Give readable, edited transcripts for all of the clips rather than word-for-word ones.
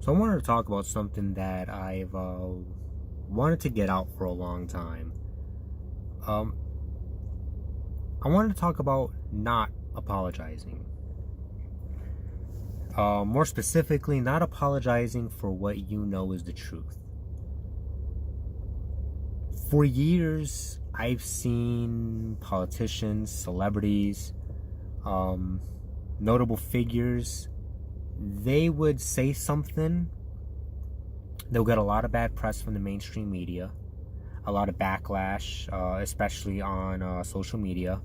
So I wanted to talk about something that I've wanted to get out for a long time. Um, I wanted to talk about not apologizing. More specifically, not apologizing for what you know is the truth. For years, I've seen politicians, celebrities, um, notable figures. They would say something. They'll get a lot of bad press from the mainstream media, a lot of backlash, especially on social media.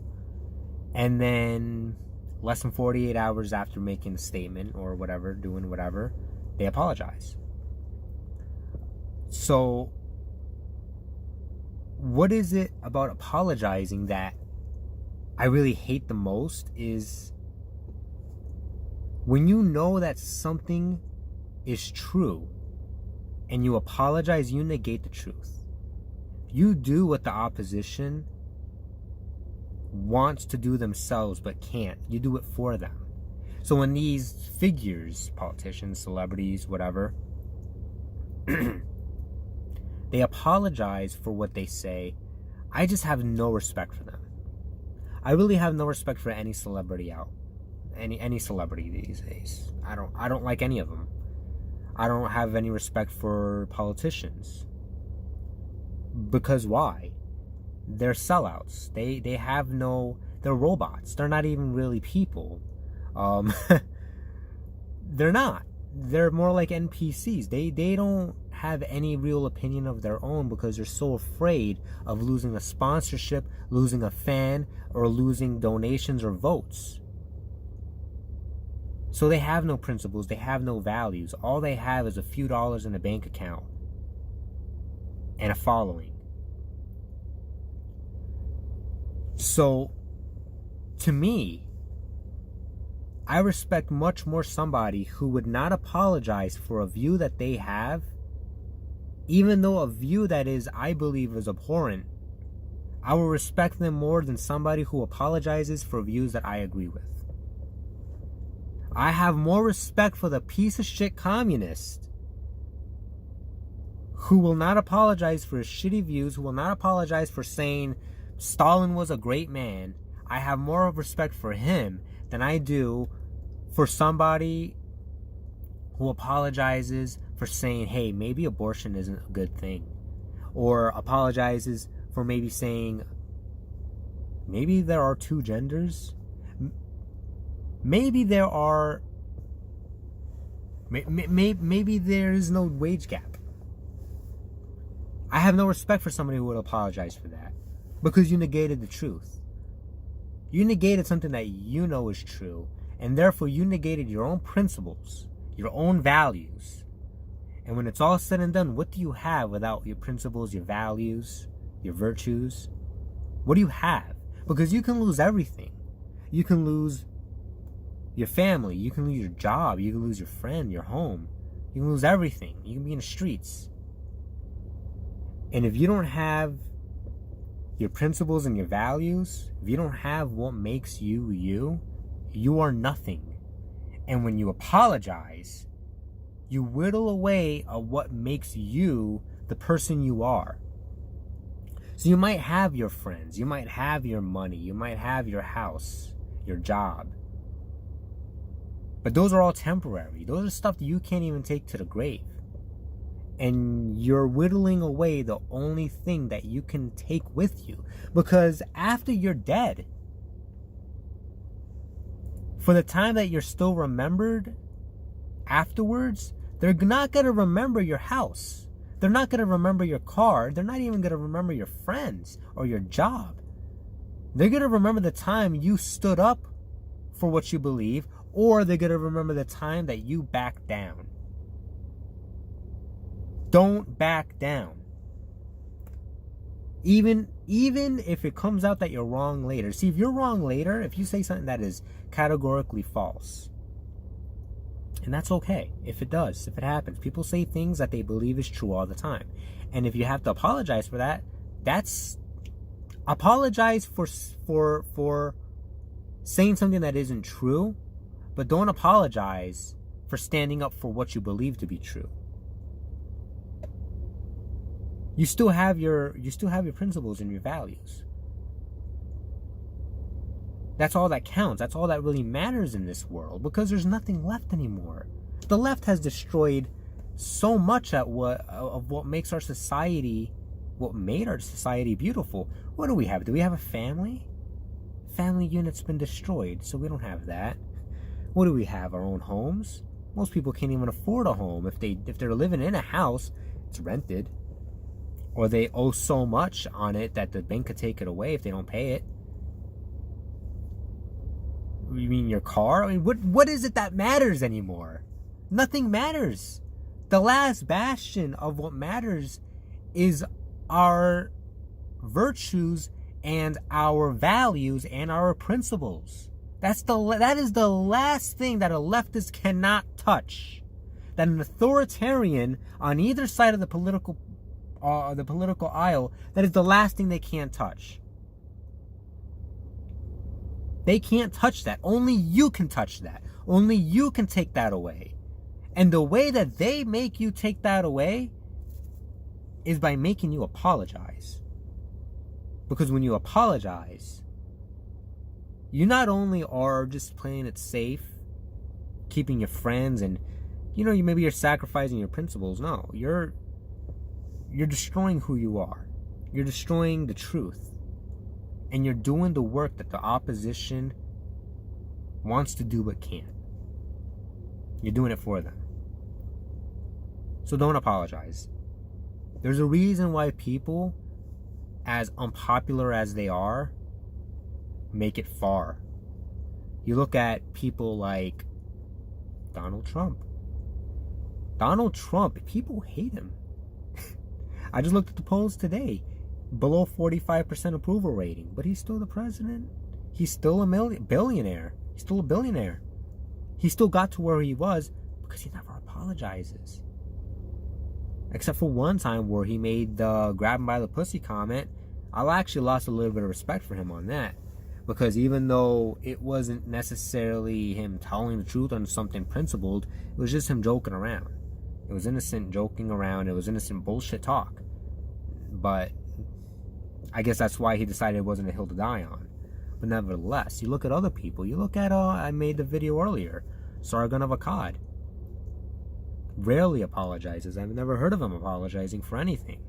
And then less than 48 hours after making a statement or whatever, doing whatever, they apologize. So, what is it about apologizing that I really hate the most is when you know that something is true and you apologize, you negate the truth. You do what the opposition wants to do themselves but can't. You do it for them. So when these figures, politicians, celebrities, whatever, they apologize for what they say, I just have no respect for them. I really have no respect for any celebrity any celebrity these days. I don't like any of them. I don't have any respect for politicians. Because why? They're sellouts. They have no... They're robots. They're not even really people. They're not. They're more like NPCs. They don't have any real opinion of their own because they're so afraid of losing a sponsorship, losing a fan, or losing donations or votes. So they have no principles. They have no values. All they have is a few dollars in a bank account and a following. So, to me, I respect much more somebody who would not apologize for a view that they have, even though a view that is, I believe, is abhorrent. I will respect them more than somebody who apologizes for views that I agree with. I have more respect for the piece of shit communist who will not apologize for his shitty views, who will not apologize for saying Stalin was a great man. I have more respect for him than I do for somebody who apologizes for saying, hey, maybe abortion isn't a good thing. Or apologizes for maybe saying, maybe there are two genders. Maybe there are... Maybe there is no wage gap. I have no respect for somebody who would apologize for that. Because you negated the truth. You negated something that you know is true. And therefore you negated your own principles. Your own values. And when it's all said and done, what do you have without your principles, your values, your virtues? What do you have? Because you can lose everything. You can lose your family. You can lose your job. You can lose your friend, your home. You can lose everything. You can be in the streets. And if you don't have your principles and your values, if you don't have what makes you you, you are nothing. And when you apologize, you whittle away at what makes you the person you are. So you might have your friends, you might have your money, you might have your house, your job. But those are all temporary. Those are stuff that you can't even take to the grave. And you're whittling away the only thing that you can take with you. Because after you're dead, for the time that you're still remembered afterwards, they're not going to remember your house. They're not going to remember your car. They're not even going to remember your friends or your job. They're going to remember the time you stood up for what you believe, or they're going to remember the time that you backed down. Don't back down. Even if it comes out that you're wrong later. See, if you're wrong later, if you say something that is categorically false, and that's okay if it does, if it happens. People say things that they believe is true all the time. And if you have to apologize for that, that's... Apologize for saying something that isn't true, but don't apologize for standing up for what you believe to be true. You still have your principles and your values. That's all that counts. That's all that really matters in this world, because there's nothing left anymore. The left has destroyed so much of what makes our society, what made our society beautiful. What do we have? Do we have a family? Family unit's been destroyed, so we don't have that. What do we have? Our own homes? Most people can't even afford a home. If they're living in a house, it's rented. Or they owe so much on it that the bank could take it away if they don't pay it. You mean your car? I mean, what is it that matters anymore? Nothing matters. The last bastion of what matters is our virtues and our values and our principles. That is the last thing that a leftist cannot touch. That an authoritarian on either side of the political aisle, that is the last thing they can't touch. They can't touch that. Only you can touch that. Only you can take that away. And the way that they make you take that away is by making you apologize. Because when you apologize, you not only are just playing it safe, keeping your friends, and maybe you're sacrificing your principles. No, you're destroying who you are. You're destroying the truth. And you're doing the work that the opposition wants to do but can't. You're doing it for them. So don't apologize. There's a reason why people, as unpopular as they are, make it far. You look at people like Donald Trump. Donald Trump, people hate him. I just looked at the polls today. Below 45% approval rating, but he's still the president. He's still a billionaire. He's still a billionaire. He still got to where he was because he never apologizes. Except for one time where he made the grab him by the pussy comment. I actually lost a little bit of respect for him on that. Because even though it wasn't necessarily him telling the truth on something principled, it was just him joking around. It was innocent joking around. It was innocent bullshit talk. But I guess that's why he decided it wasn't a hill to die on. But nevertheless, you look at other people. You look at, I made the video earlier, Sargon of Akkad. Rarely apologizes. I've never heard of him apologizing for anything.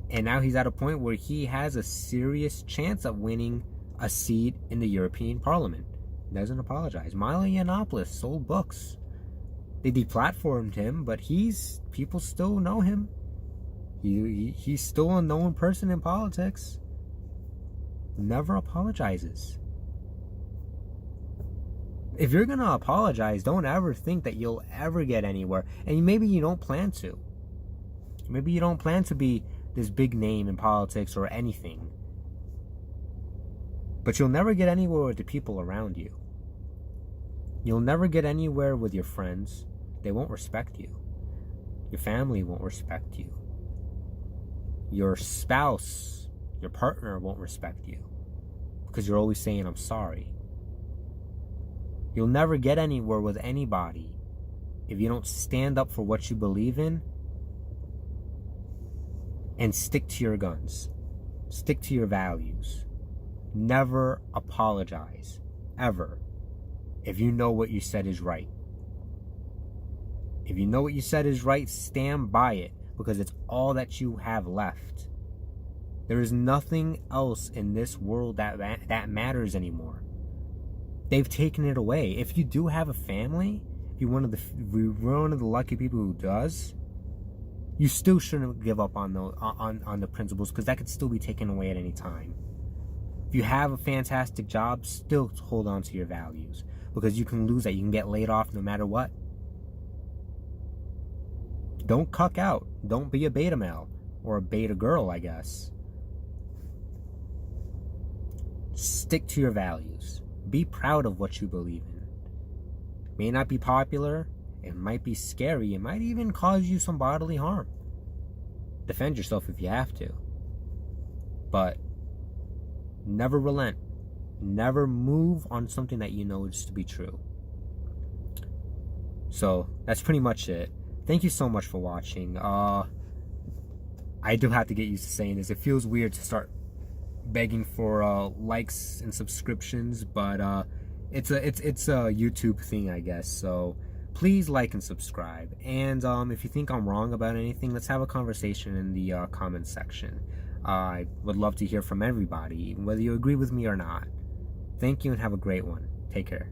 And now he's at a point where he has a serious chance of winning a seat in the European Parliament. Doesn't apologize. Milo Yiannopoulos sold books. They deplatformed him, but people still know him. He's still a known person in politics. Never apologizes. If you're going to apologize, don't ever think that you'll ever get anywhere. And maybe you don't plan to. Maybe you don't plan to be this big name in politics or anything. But you'll never get anywhere with the people around you. You'll never get anywhere with your friends. They won't respect you. Your family won't respect you. Your spouse, your partner won't respect you. Because you're always saying, I'm sorry. You'll never get anywhere with anybody if you don't stand up for what you believe in and stick to your guns. Stick to your values. Never apologize. Ever. If you know what you said is right. If you know what you said is right, stand by it. Because it's all that you have left. There is nothing else in this world that matters anymore. They've taken it away. If you do have a family, if you're one of the lucky people who does, you still shouldn't give up on the principles, because that could still be taken away at any time. If you have a fantastic job, still hold on to your values, because you can lose that. You can get laid off no matter what. Don't cuck out. Don't be a beta male. Or a beta girl, I guess. Stick to your values. Be proud of what you believe in. It may not be popular. It might be scary. It might even cause you some bodily harm. Defend yourself if you have to. But never relent. Never move on something that you know is to be true. So that's pretty much it. Thank you so much for watching. I do have to get used to saying this. It feels weird to start begging for likes and subscriptions, but it's a YouTube thing, I guess. So please like and subscribe. And if you think I'm wrong about anything, let's have a conversation in the comments section. I would love to hear from everybody, whether you agree with me or not. Thank you and have a great one. Take care.